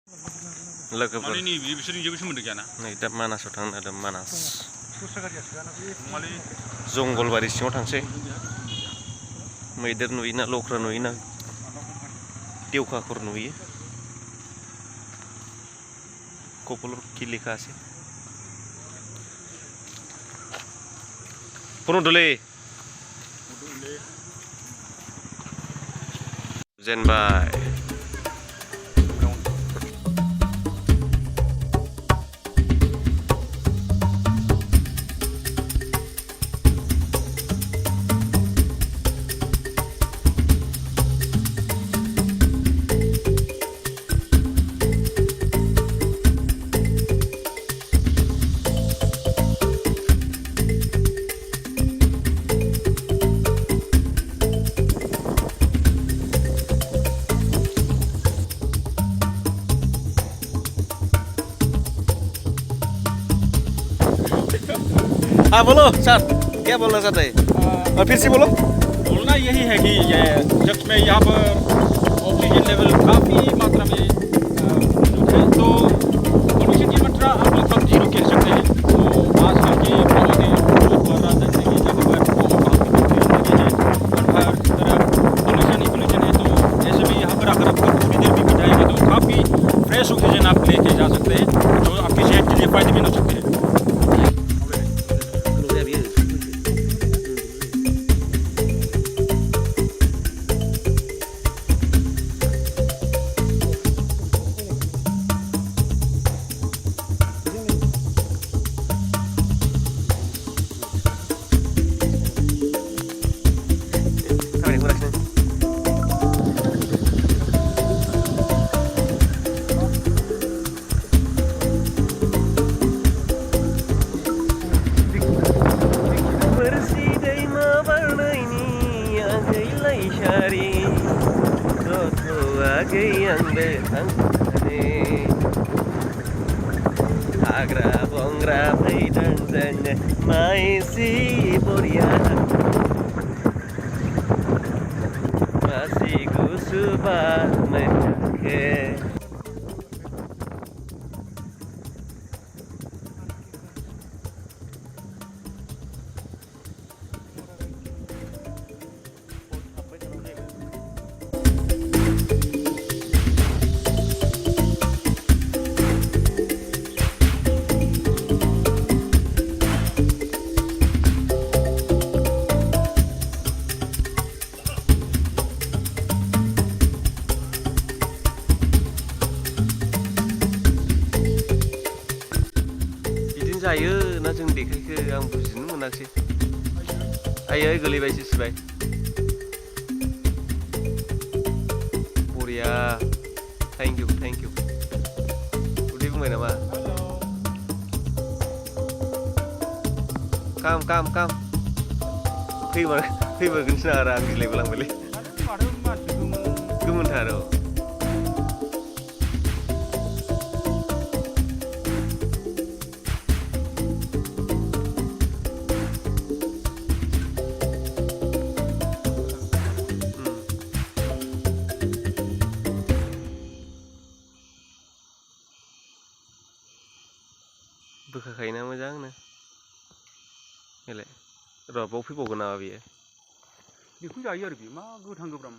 लोगोफोर माने नैबे बिसोरनि जेबो सोमोन्दो गैयाना नै दा मानासाव थांनो नागिरदों मानास माने जंगलबारि सिङाव थांसै मैदेर नुयोना लख्रा नुयोना देवखाखर नुयो कपलर किलिखासै फनदले जेनबाय हाँ बोलो सर क्या बोलना चाहते हैं फिर से बोलो बोलना यही है कि जब में यहाँ पर ऑक्सीजन लेवल काफ़ी मात्रा में है तो पोल्यूशन की मात्रा आप लोग हम जीरो कह सकते हैं तो आजकल की बहुत ही रोज़मर्रा जिंदगी जगह पर काफ़ी लगे हैं और हर तरफ पोल्यूशन ही पोल्यूशन है तो ऐसे में यहाँ पर अगर आपको थोड़ी देर भी बिताएगा तो काफ़ी फ्रेश ऑक्सीजन आप लेके जा सकते हैं जो आपकी सेहत के लिए फ़ायदेमंद हो सकते हैं। Hagra bongra paidan zanya maisi boria masih kusuba menake जायो ना जों देखायखो आं बुजिनो मोनाखै आयै गोलैबायसो सिबाय बरिया थैंक यू उदै बुंबाय नामा काम फैबोगोनसो आरो आं गिलायबो लांबायलै गोमोनथार औ बोखाखायोना मोजांनो बेलाय र' बाव फैबावगोन नामा बेयो बेखौ जायो आरो बे मा गोथां गोब्राम